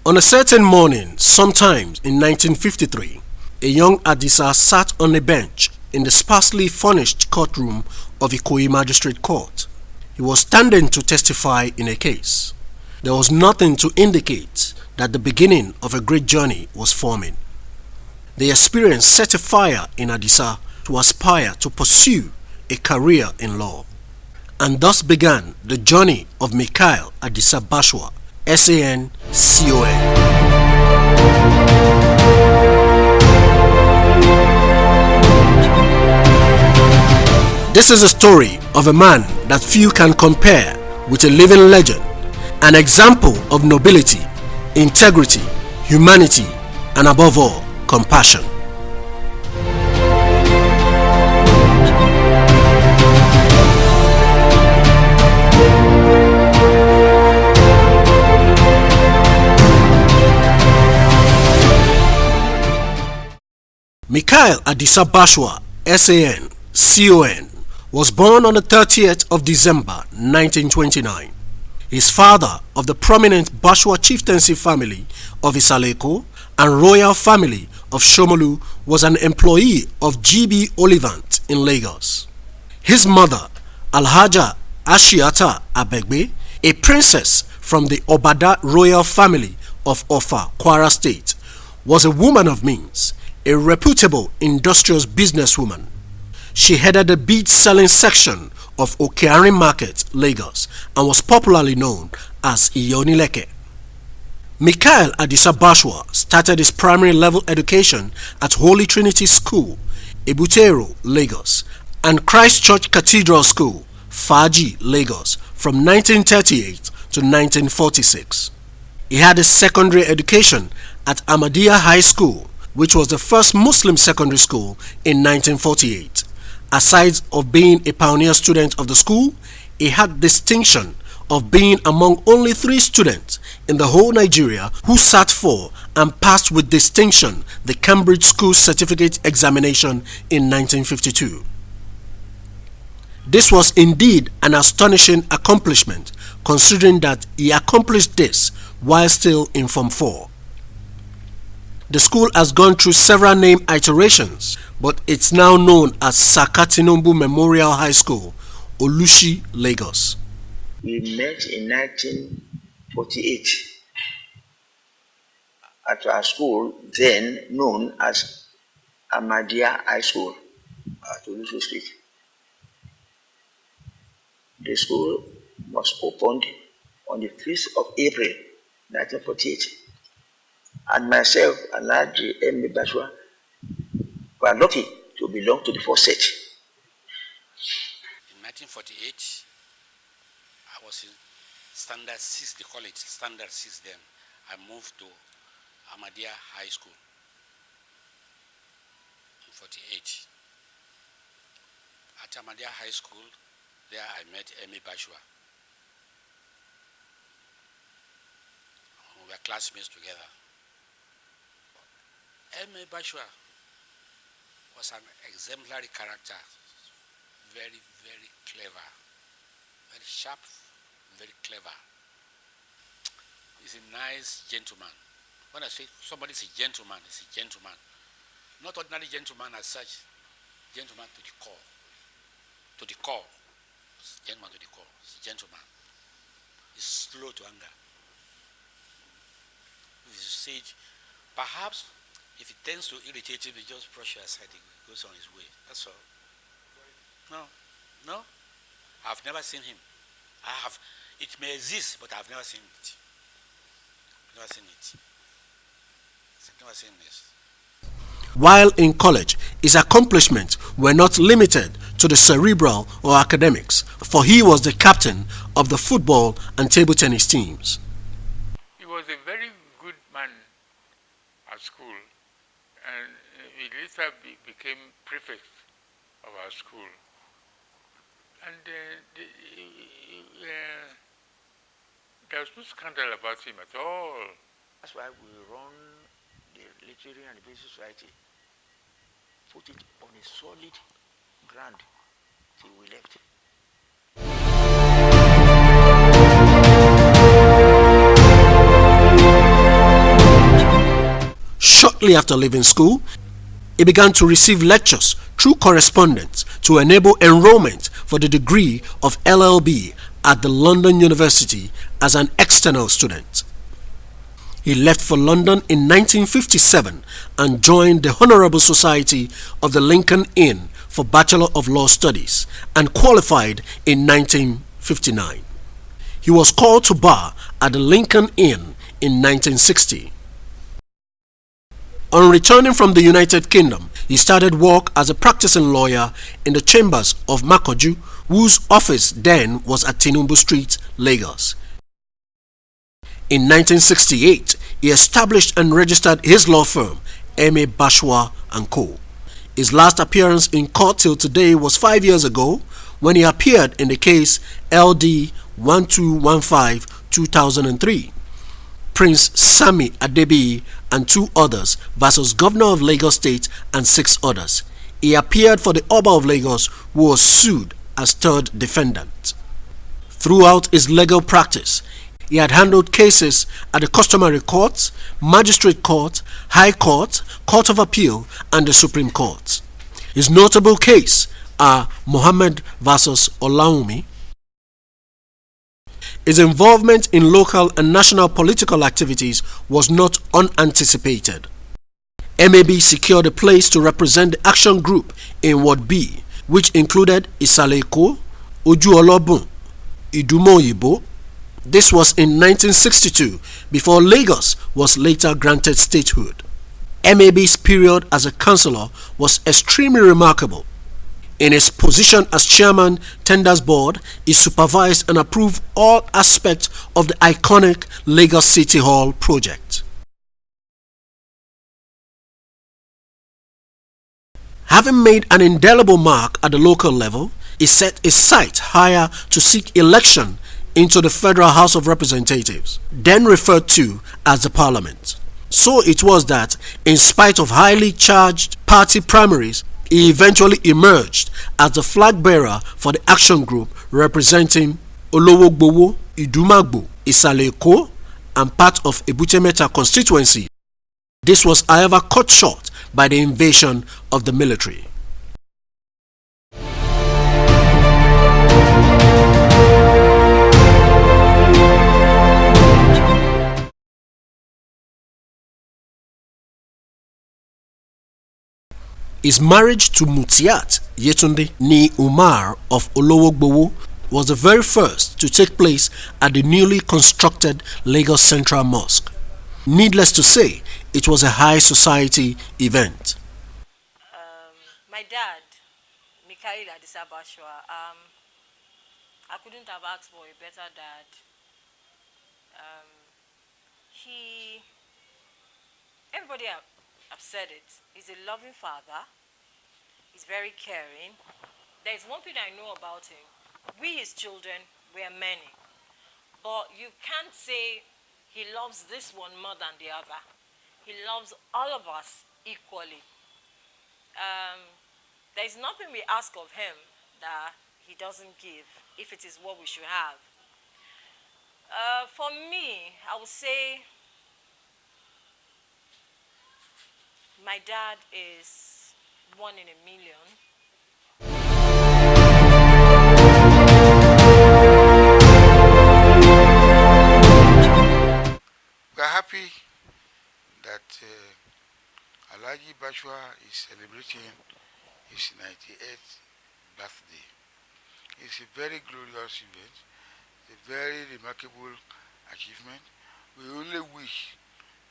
On a certain morning, sometime in 1953, a young Adisa sat on a bench in the sparsely furnished courtroom of Ikoyi Magistrate Court. He was standing to testify in a case. There was nothing to indicate that the beginning of a great journey was forming. The experience set a fire in Adisa to aspire to pursue a career in law. And thus began the journey of Mikhail Adisa BAshua, SAN CON. This is a story of a man that few can compare with a living legend, an example of nobility, integrity, humanity, and above all, compassion. Mikhail Adisa BAshua, SAN CON, was born on the 30th of December 1929. His father, of the prominent BAshua chieftaincy family of Isaleko and royal family of Shomolu, was an employee of GB Olivant in Lagos. His mother, Alhaja Ashiata Abegbe, a princess from the Obada royal family of Ofa, Kwara State, was a woman of means, a reputable industrious businesswoman. She headed the bead selling section of Okearin Market, Lagos, and was popularly known as Iyonileke. Mikhail Adisa BAshua started his primary level education at Holy Trinity School, Ebutero, Lagos, and Christ Church Cathedral School, Faji, Lagos, from 1938 to 1946. He had his secondary education at Ahmadiyya High School, which was the first Muslim secondary school in 1948. Aside of being a pioneer student of the school, he had distinction of being among only 3 students in the whole Nigeria who sat for and passed with distinction the Cambridge School Certificate Examination in 1952. This was indeed an astonishing accomplishment, considering that he accomplished this while still in Form 4. The school has gone through several name iterations, but it's now known as Sakatinombu Memorial High School, Olushi, Lagos. We met in 1948 at our school, then known as Ahmadiyya High School at Olushi Street. The school was opened on the 5th of April 1948. And myself and Ladi BAshua were lucky to belong to the first set. In 1948, I was in Standard 6, they call it Standard 6 then. I moved to Ahmadiyya High School in 48. At Ahmadiyya High School, there I met BAshua. We were classmates together. BAshua was an exemplary character, very, very clever, very sharp, very clever. He's a nice gentleman. When I say somebody is a gentleman, he's a gentleman. Not ordinary gentleman as such, gentleman to the core. To the core. Gentleman to the core. He's a gentleman. He's slow to anger. If you say it, perhaps if it tends to irritate him, he just brush you aside, he goes on his way. That's all. No. I've never seen him. It may exist, but I've never seen it. I've never seen this. While in college, his accomplishments were not limited to the cerebral or academics, for he was the captain of the football and table tennis teams. He was a very good man at school, and he later became prefect of our school. And there was no scandal about him at all. That's why we run the literary and the basic society, put it on a solid ground till we left. Shortly after leaving school, he began to receive lectures through correspondence to enable enrollment for the degree of LLB at the London University as an external student. He left for London in 1957 and joined the Honourable Society of the Lincoln Inn for Bachelor of Law Studies and qualified in 1959. He was called to bar at the Lincoln Inn in 1960. On returning from the United Kingdom, he started work as a practicing lawyer in the chambers of Makoju, whose office then was at Tinubu Street, Lagos. In 1968, he established and registered his law firm, BAshua & Co. His last appearance in court till today was 5 years ago when he appeared in the case LD 1215-2003. Prince Sami Adebiyi and 2 others versus Governor of Lagos State and 6 others. He appeared for the Oba of Lagos, who was sued as third defendant. Throughout his legal practice, he had handled cases at the customary courts, magistrate court, high court, court of appeal, and the Supreme Court. His notable cases are Mohammed versus Olaumi. His involvement in local and national political activities was not unanticipated. MAB secured a place to represent the action group in Ward B, which included Isaleko, Ojuolobun, Idumoyibo. This was in 1962, before Lagos was later granted statehood. MAB's period as a councillor was extremely remarkable. In his position as chairman Tenders Board, he supervised and approved all aspects of the iconic Lagos City Hall project. Having made an indelible mark at the local level, he set his sight higher to seek election into the Federal House of Representatives, then referred to as the Parliament. So it was that, in spite of highly charged party primaries, he eventually emerged as the flag bearer for the action group representing Olowogbowo, Idumagbo, Isaleko, and part of Ebutemeta constituency. This was however cut short by the invasion of the military. His marriage to Mutiat Yetunde Ni Umar of Olowogbowo was the very first to take place at the newly constructed Lagos Central Mosque. Needless to say, it was a high society event. My dad, Mikhail Adisa BAshua, I couldn't have asked for a better dad. Everybody have said it. He's a loving father. He's very caring. There's one thing I know about him. We, his children, we are many. But you can't say he loves this one more than the other. He loves all of us equally. There's nothing we ask of him that he doesn't give, if it is what we should have. For me, I would say my dad is 1 in a million. We are happy that Alhaji BAshua is celebrating his 98th birthday. It's a very glorious event, a very remarkable achievement. We only wish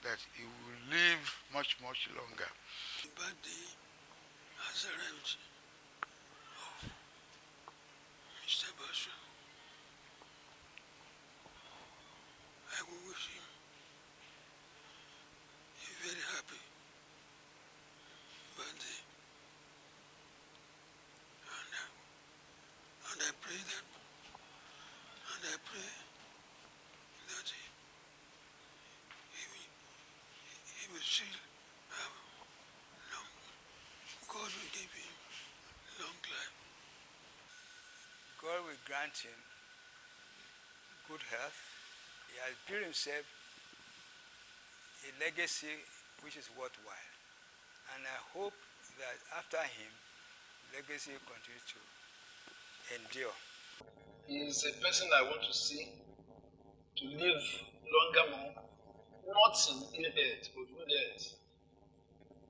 that he will live much, much longer. The birthday has arrived of Mr. BAshua. I will wish him a very happy birthday. And I pray that he will still have long, God will give him long life. God will grant him good health. He has built himself a legacy which is worthwhile. And I hope that after him, legacy will continue to endure. He is a person I want to see to live longer more, not in earth, but with earth.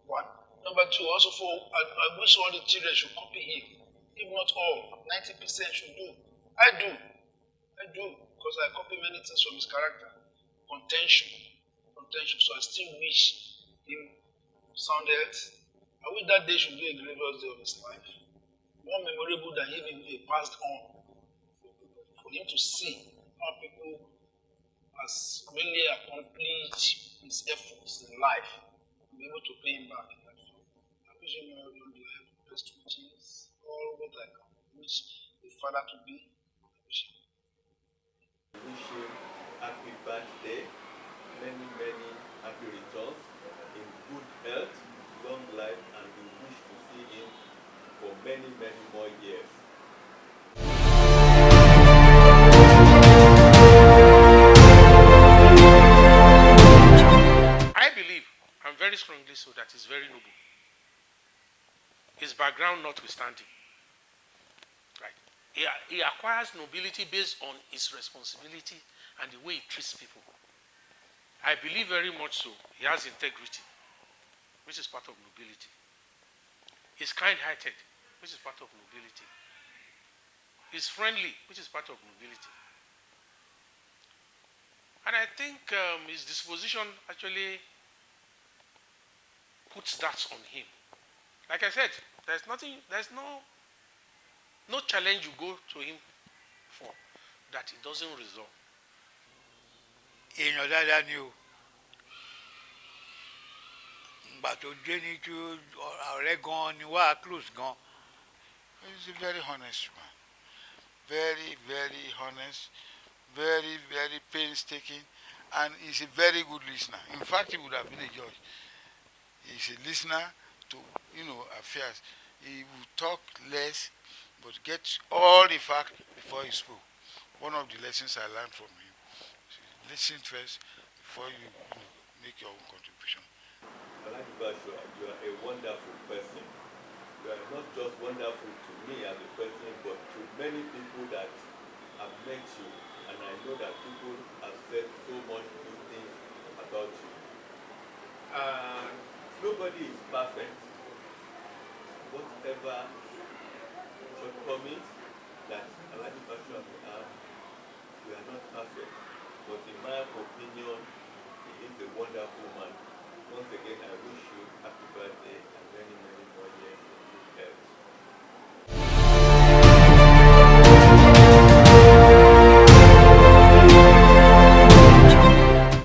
One. Number two, also I wish all the children should copy him. If not all, 90% should do. I do, because I copy many things from his character. Contention. So I still wish him sound health. I wish that day should be a grievous day of his life. More memorable than even if he passed on. For him to see how people has really accomplished his efforts in life, to be able to pay him back in that form. I wish him all long life, best wishes, all what I can wish the father to be. I wish him. Wish him happy birthday, many happy returns, in good health, long life, and we wish to see him for many more years. I believe, and very strongly so, that he's very noble. His background notwithstanding. Right. He acquires nobility based on his responsibility and the way he treats people. I believe very much so. He has integrity, which is part of nobility. He's kind-hearted, which is part of nobility. He's friendly, which is part of nobility. And I think his disposition actually puts that on him. Like I said, there's no challenge you go to him for that he doesn't resolve. Èèyàn dáadáa ni o. Ìgbà tó dé ní kí ọ̀rẹ́ gan ni wá close gan. He's a very honest man. Very honest. Very painstaking. And he's a very good listener. In fact, he would have been a judge. He's a listener to, affairs. He would talk less, but get all the facts before he spoke. One of the lessons I learned from him: listen first before you make your own contribution. BAshua, you are a wonderful person. You are not just wonderful to me as a person, but to many people that have met you. And I know that people have said so much good things about you. Nobody is perfect. Whatever shortcomings that BAshua may have, we are not perfect. But in my opinion, he is a wonderful man. Once again, I wish you